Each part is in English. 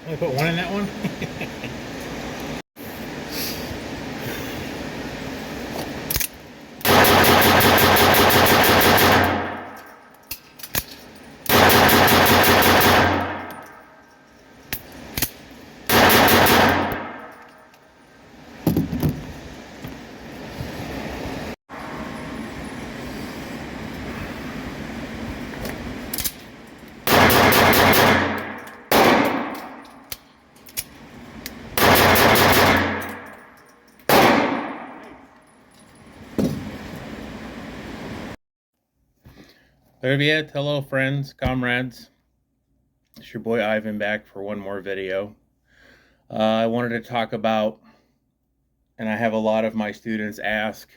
Only put one in that one? Привет, hello friends, comrades. It's your boy Ivan back for one more video. I wanted to talk about, and I have a lot of my students ask,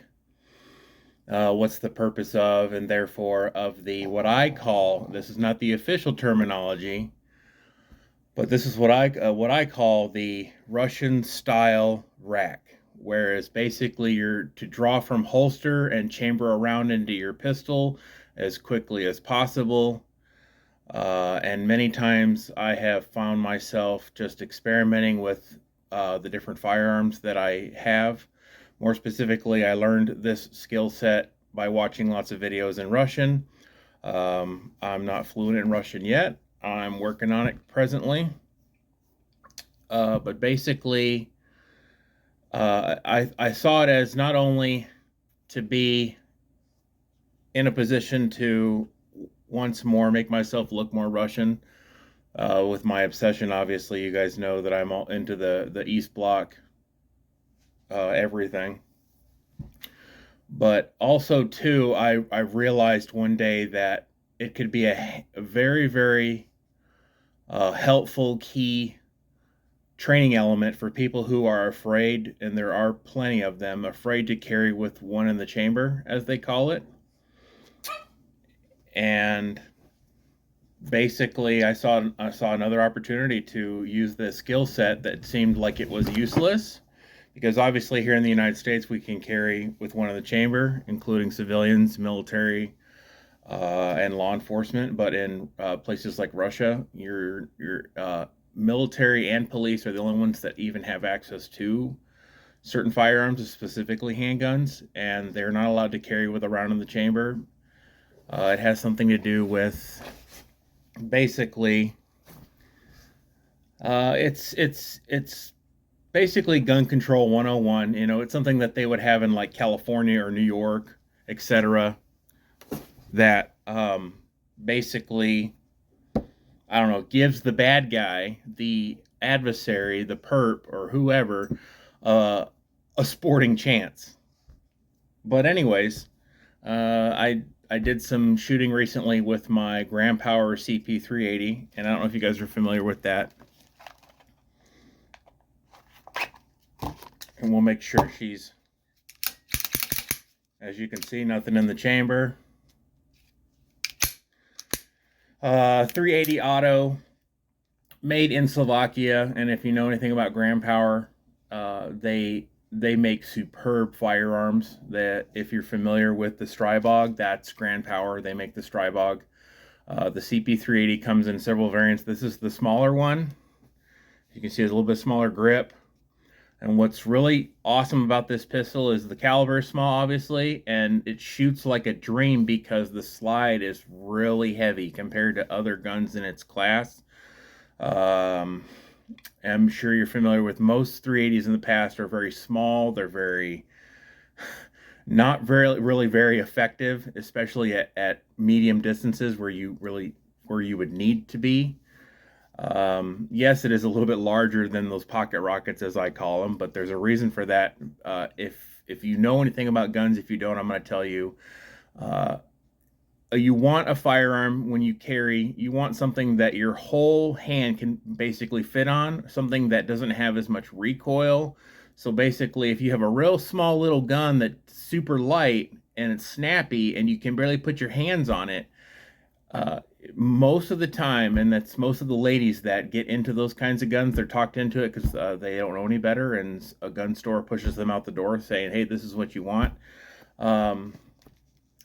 what's the purpose of, and therefore of the, what I call, this is not the official terminology, but this is what I call the Russian style rack, whereas basically you're to draw from holster and chamber around into your pistol as quickly as possible. And many times I have found myself just experimenting with the different firearms that I have. More specifically, I learned this skill set by watching lots of videos in Russian. I'm not fluent in Russian yet. I'm working on it presently. But basically, I saw it as not only to be in a position to once more make myself look more Russian with my obsession. Obviously, you guys know that I'm all into the East Bloc everything. But also, too, I realized one day that it could be a very, very helpful key training element for people who are afraid, and there are plenty of them, afraid to carry with one in the chamber, as they call it. And basically, I saw another opportunity to use the skill set that seemed like it was useless, because obviously here in the United States we can carry with one in the chamber, including civilians, military, and law enforcement. But in places like Russia, your military and police are the only ones that even have access to certain firearms, specifically handguns, and they're not allowed to carry with a round in the chamber. It has something to do with basically it's basically gun control 101. You know, it's something that they would have in like California or New York, etc. That basically, I don't know, gives the bad guy, the adversary, the perp, or whoever, a sporting chance. But anyways, I did some shooting recently with my Grand Power Cp380, and I don't know if you guys are familiar with that. And we'll make sure she's, as you can see, nothing in the chamber. 380 auto, made in Slovakia, and if you know anything about Grand Power, they make superb firearms. That, if you're familiar with the Strybog, that's Grand Power. They make the Strybog. The CP380 comes in several variants. This is the smaller one. You can see it's a little bit smaller grip. And what's really awesome about this pistol is the caliber is small, obviously, and it shoots like a dream because the slide is really heavy compared to other guns in its class. I'm sure you're familiar with most 380s in the past are very small. They're very, not really very effective, especially at medium distances where you would need to be. Yes, it is a little bit larger than those pocket rockets, as I call them, but there's a reason for that. If you know anything about guns, if you don't, I'm going to tell you. Uh, you want a firearm when you carry, you want something that your whole hand can basically fit on, something that doesn't have as much recoil. So basically, if you have a real small little gun that's super light and it's snappy and you can barely put your hands on it, uh, most of the time, and that's most of the ladies that get into those kinds of guns, they're talked into it because they don't know any better, and a gun store pushes them out the door saying, "Hey, this is what you want," and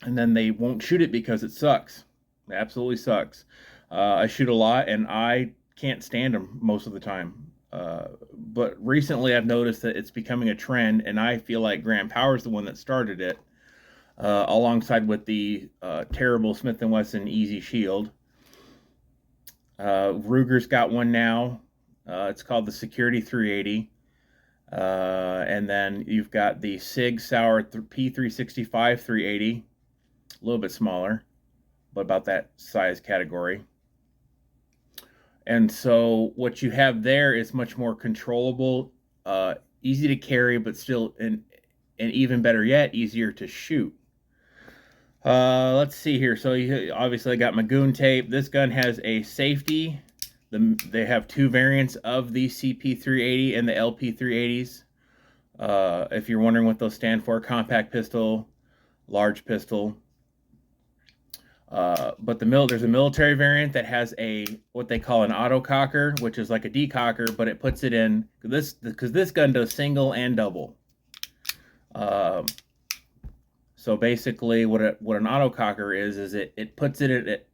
then they won't shoot it because it sucks. It absolutely sucks. I shoot a lot, and I can't stand them most of the time. But recently, I've noticed that it's becoming a trend, and I feel like Graham Power's the one that started it alongside with the terrible Smith & Wesson Easy Shield. Ruger's got one now. It's called the Cp380. And then you've got the Sig Sauer P365 380, a little bit smaller, but about that size category. And so what you have there is much more controllable, easy to carry, but still, and even better yet, easier to shoot. Let's see here. So obviously I got my goon tape. This gun has a safety. They have two variants of the CP380 and the LP380s. If you're wondering what those stand for, compact pistol, large pistol. But there's a military variant that has what they call an auto cocker, which is like a decocker, but it puts it in because this gun does single and double. So basically, what an autococker is it puts it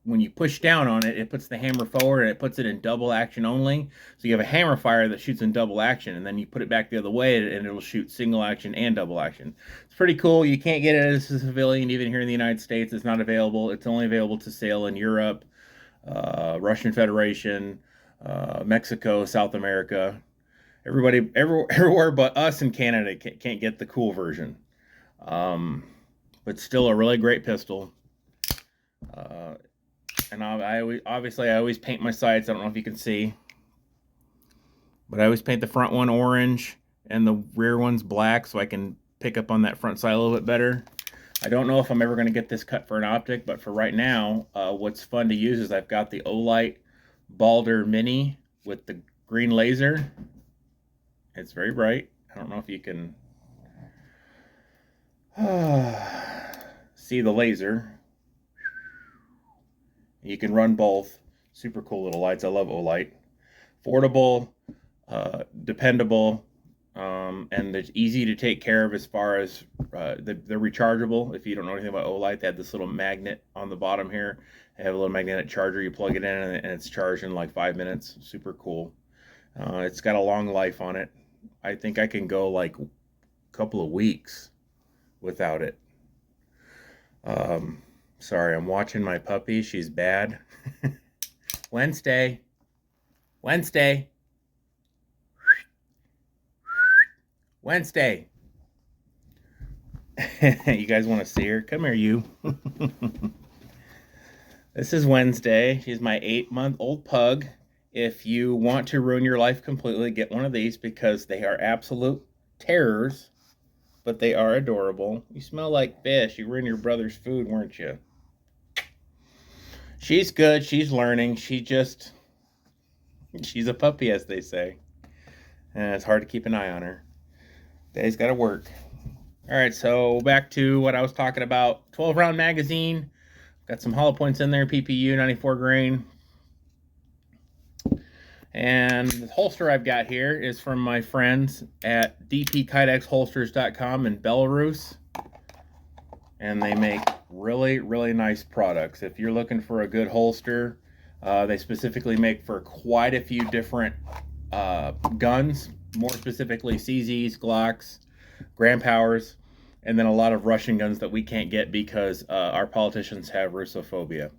when you push down on it, it puts the hammer forward and it puts it in double action only. So you have a hammer fire that shoots in double action, and then you put it back the other way and it'll shoot single action and double action. It's pretty cool. You can't get it as a civilian even here in the United States. It's not available. It's only available to sale in Europe, Russian Federation, Mexico, South America. Everybody, everywhere but us in Canada can't get the cool version. But still a really great pistol. And I always paint my sights. I don't know if you can see, but I always paint the front one orange and the rear one's black so I can pick up on that front sight a little bit better. I don't know if I'm ever going to get this cut for an optic, but for right now, what's fun to use is I've got the Olight Balder Mini with the green laser. It's very bright. I don't know if you can see the laser. You can run both. Super cool little lights. I love Olight. Affordable, dependable, and they're easy to take care of as far as they're rechargeable. If you don't know anything about Olight, they have this little magnet on the bottom here. They have a little magnetic charger. You plug it in and it's charged in like 5 minutes. Super cool. It's got a long life on it. I think I can go like a couple of weeks without it. Sorry, I'm watching my puppy. She's bad. Wednesday. Wednesday. Wednesday. You guys want to see her? Come here, you. This is Wednesday. She's my 8-month-old pug. If you want to ruin your life completely, get one of these because they are absolute terrors, but they are adorable. You smell like fish. You ruined your brother's food, weren't you? She's good. She's learning. She's a puppy, as they say. And it's hard to keep an eye on her. Daddy's got to work. All right, so back to what I was talking about. 12-round magazine. Got some hollow points in there. PPU, 94 grain. And the holster I've got here is from my friends at dpkydexholsters.com in Belarus. And they make really, really nice products. If you're looking for a good holster, they specifically make for quite a few different guns, more specifically CZs, Glocks, Graham Powers, and then a lot of Russian guns that we can't get because our politicians have Russophobia.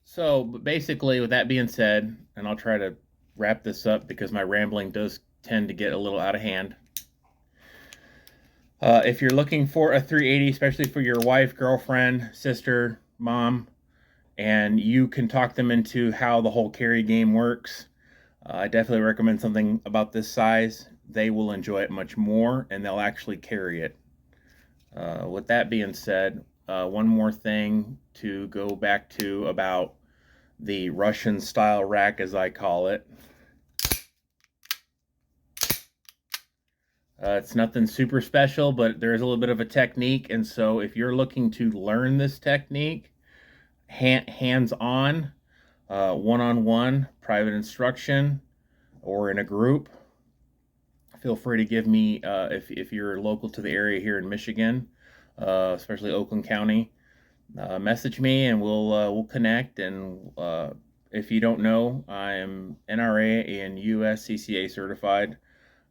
So basically, with that being said, and I'll try to wrap this up because my rambling does tend to get a little out of hand. If you're looking for a 380, especially for your wife, girlfriend, sister, mom, and you can talk them into how the whole carry game works. I definitely recommend something about this size. They will enjoy it much more, and they'll actually carry it. With that being said, one more thing to go back to about the Russian style rack, as I call it. It's nothing super special, but there's a little bit of a technique. And so if you're looking to learn this technique, hands-on, one-on-one, private instruction, or in a group, feel free to give me, if you're local to the area here in Michigan, especially Oakland County, message me and we'll connect. And if you don't know, I'm NRA and USCCA certified.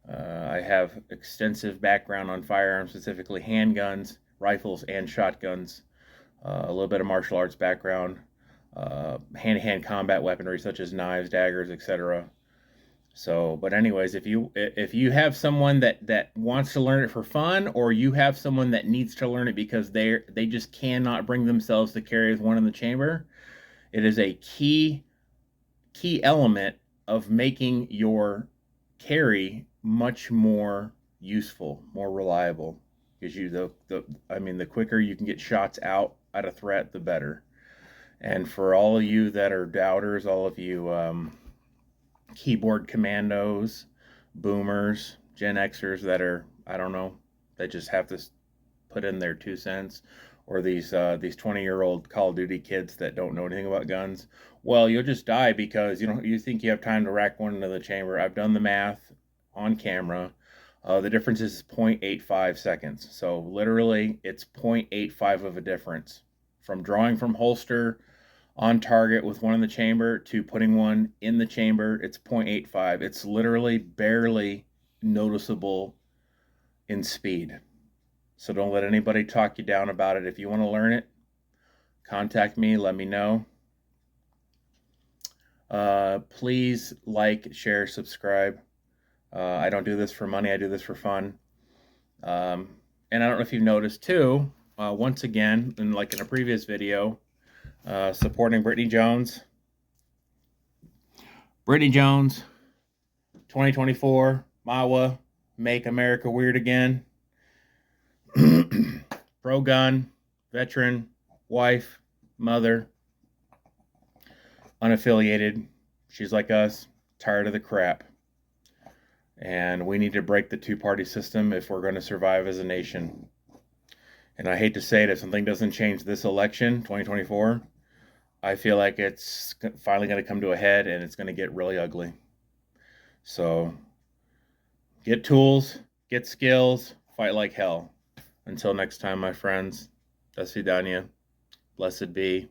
I have extensive background on firearms, specifically handguns, rifles, and shotguns. A little bit of martial arts background, hand-to-hand combat weaponry such as knives, daggers, etc. So, but anyways, if you have someone that wants to learn it for fun, or you have someone that needs to learn it because they just cannot bring themselves to carry with one in the chamber, it is a key element of making your carry much more useful, more reliable. Because the quicker you can get shots out at a threat, the better. And for all of you that are doubters, all of you keyboard commandos, boomers, Gen Xers that are, I don't know, that just have to put in their 2 cents, or these 20-year-old Call of Duty kids that don't know anything about guns. Well, you'll just die because you think you have time to rack one into the chamber. I've done the math on camera. The difference is 0.85 seconds. So literally, it's 0.85 of a difference from drawing from holster on target with one in the chamber to putting one in the chamber. It's 0.85. It's literally barely noticeable in speed. So don't let anybody talk you down about it. If you want to learn it, contact me, let me know. Please like, share, subscribe. I don't do this for money, I do this for fun. And I don't know if you've noticed too, once again, like in a previous video, supporting Brittany Jones. Brittany Jones, 2024, MAWA, Make America Weird Again. Pro-gun, veteran, wife, mother, unaffiliated. She's like us, tired of the crap. And we need to break the two-party system if we're going to survive as a nation. And I hate to say it, if something doesn't change this election, 2024, I feel like it's finally going to come to a head and it's going to get really ugly. So get tools, get skills, fight like hell. Until next time, my friends, do svidaniya, blessed be.